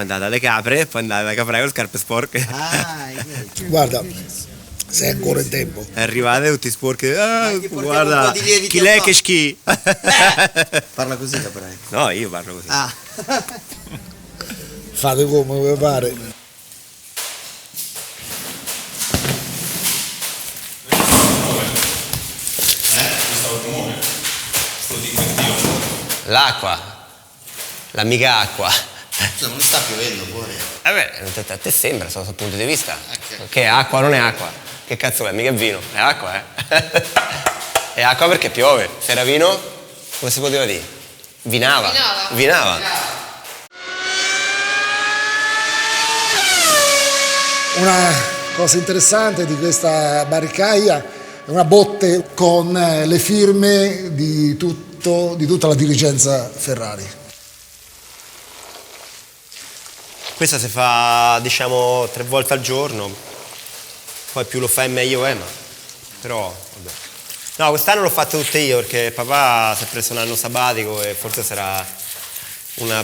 poi andate alle capre, poi andate alla capra con scarpe sporche. Guarda, sei ancora in tempo. Arrivate tutti sporchi. Guarda, di chi lei che schi. Parla così, caprai. No, io parlo così. Fate come vi pare. L'acqua, l'amica acqua. Non sta piovendo fuori. Vabbè, a te sembra, solo dal punto di vista. Che acqua non è acqua. Che cazzo è? Mica è vino, è acqua, È acqua perché piove. Se era vino, come si poteva dire? Vinava. Una cosa interessante di questa barricaia è una botte con le firme di tutta la dirigenza Ferrari. Questa si fa, diciamo, 3 volte al giorno, poi più lo fai meglio è, ma però, vabbè. No, quest'anno l'ho fatto tutte io perché papà si è preso un anno sabbatico e forse sarà una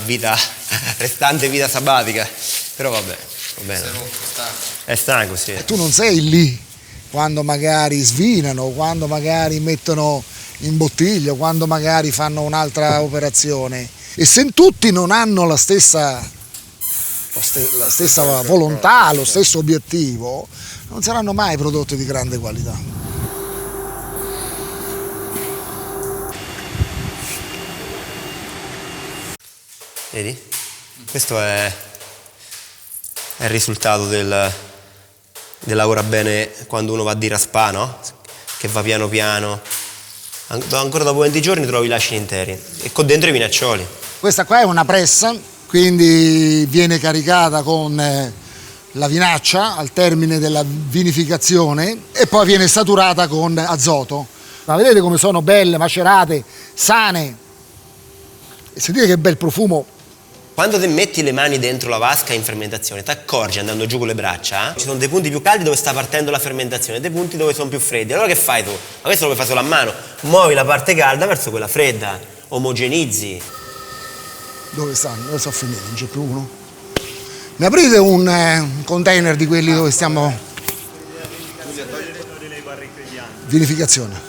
restante vita sabbatica, però vabbè, va bene. È stanco, sì. Tu non sei lì quando magari svinano, quando magari mettono in bottiglia, quando magari fanno un'altra operazione, e se tutti non hanno la stessa volontà, lo stesso obiettivo, non saranno mai prodotti di grande qualità. Vedi? Questo è il risultato del lavora bene quando uno va di raspà, no? Che va piano piano. Ancora dopo 20 giorni trovi i lacini interi e con dentro i vinaccioli. Questa qua è una pressa, quindi viene caricata con la vinaccia al termine della vinificazione e poi viene saturata con azoto. Ma vedete come sono belle, macerate, sane, e sentite che bel profumo. Quando ti metti le mani dentro la vasca in fermentazione, ti accorgi andando giù con le braccia, ci sono dei punti più caldi dove sta partendo la fermentazione, dei punti dove sono più freddi. Allora che fai tu? Ma questo lo puoi fare solo a mano, muovi la parte calda verso quella fredda, omogenizzi. Dove stanno? Dove sono finiti? Non c'è più uno? Mi aprite un container di quelli dove stiamo... Vinificazione.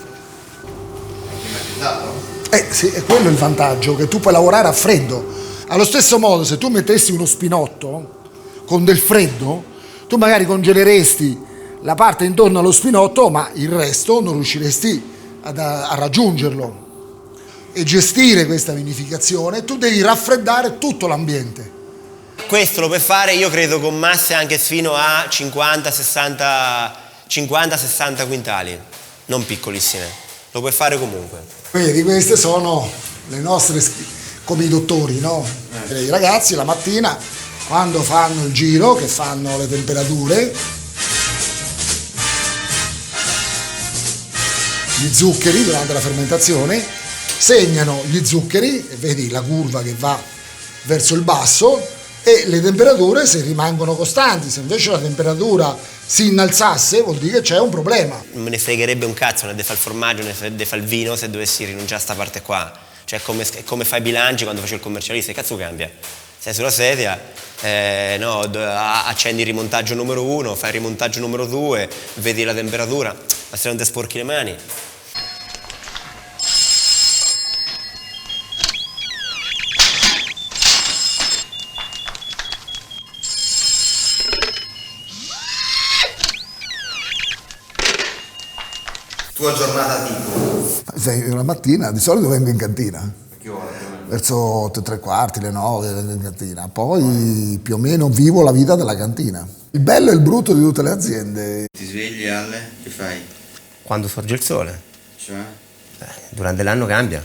Sì, è quello il vantaggio, che tu puoi lavorare a freddo. Allo stesso modo, se tu mettessi uno spinotto con del freddo, tu magari congeleresti la parte intorno allo spinotto, ma il resto non riusciresti a raggiungerlo. E gestire questa vinificazione, tu devi raffreddare tutto l'ambiente. Questo lo puoi fare, io credo, con masse anche fino a 50-60 quintali, non piccolissime. Lo puoi fare comunque. Vedi, queste sono le nostre, come i dottori, no? I ragazzi la mattina, quando fanno il giro, che fanno le temperature, gli zuccheri durante la fermentazione, segnano gli zuccheri, e vedi la curva che va verso il basso, e le temperature se rimangono costanti. Se invece la temperatura si innalzasse, vuol dire che c'è un problema. Non me ne fregherebbe un cazzo né di fare il formaggio né di fare il vino se dovessi rinunciare a sta parte qua. Cioè è come fai i bilanci quando faccio il commercialista, che cazzo cambia? Sei sulla sedia, accendi il rimontaggio numero 1, fai il rimontaggio numero 2, vedi la temperatura, ma se non ti sporchi le mani. Tua giornata tipo? La mattina di solito vengo in cantina. A che ora? Verso 8:15, le 9 vengo in cantina. Poi più o meno vivo la vita della cantina. Il bello e il brutto di tutte le aziende. Ti svegli alle? Che fai? Quando sorge il sole. Cioè? Durante l'anno cambia.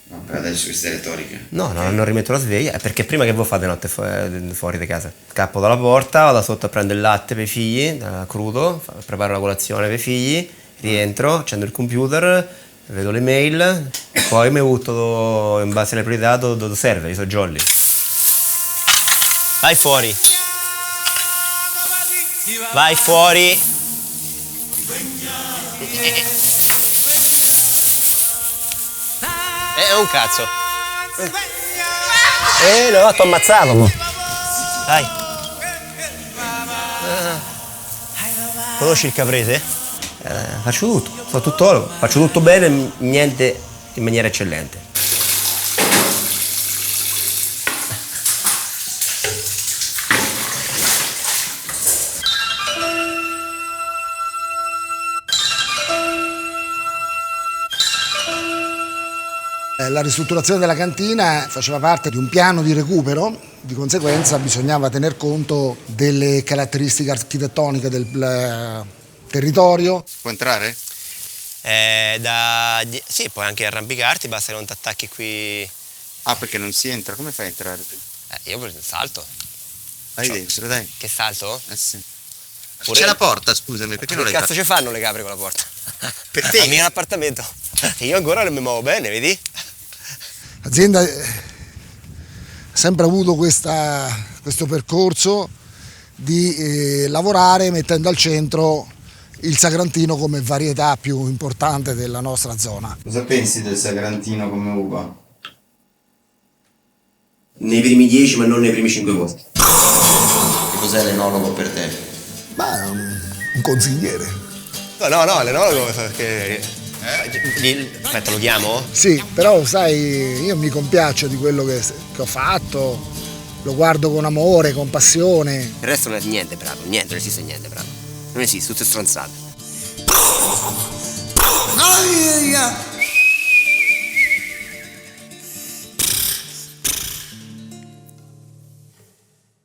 No, per adesso questa è retorica. No, non rimetto la sveglia, è perché prima che voi fate notte fuori di casa? Scappo dalla porta, vado sotto a prendere il latte per i figli, crudo, preparo la colazione per i figli, rientro, accendo il computer, vedo le mail, poi mi butto in base alle priorità dove serve, io sono jolly. Vai fuori. Vai fuori. È un cazzo. No, t'ho ammazzato. Mo. Dai. Conosci il caprese? Faccio tutto, so tutt'oro, faccio tutto bene, niente in maniera eccellente. La ristrutturazione della cantina faceva parte di un piano di recupero, di conseguenza bisognava tener conto delle caratteristiche architettoniche del territorio. Può entrare? Sì, puoi anche arrampicarti, basta che non ti attacchi qui. Ah, perché non si entra? Come fai a entrare? Io salto. Vai dentro, dai. Che salto? Sì. Pure- C'è la porta, scusami, perché non Che l'hai cazzo ci fanno le capre con la porta? Per te? Al mio appartamento. Io ancora non mi muovo bene, vedi? L'azienda ha sempre avuto questo percorso di lavorare mettendo al centro il Sagrantino come varietà più importante della nostra zona. Cosa pensi del Sagrantino come uva? Nei primi 10, ma non nei primi 5 posti. Che cos'è l'enologo per te? Ma è un consigliere. No, l'enologo perché... Aspetta, lo chiamo? Sì, però sai, io mi compiaccio di quello che ho fatto, lo guardo con amore, con passione. Il resto non è niente bravo, niente, non esiste niente bravo. Non esiste, tutte stronzate.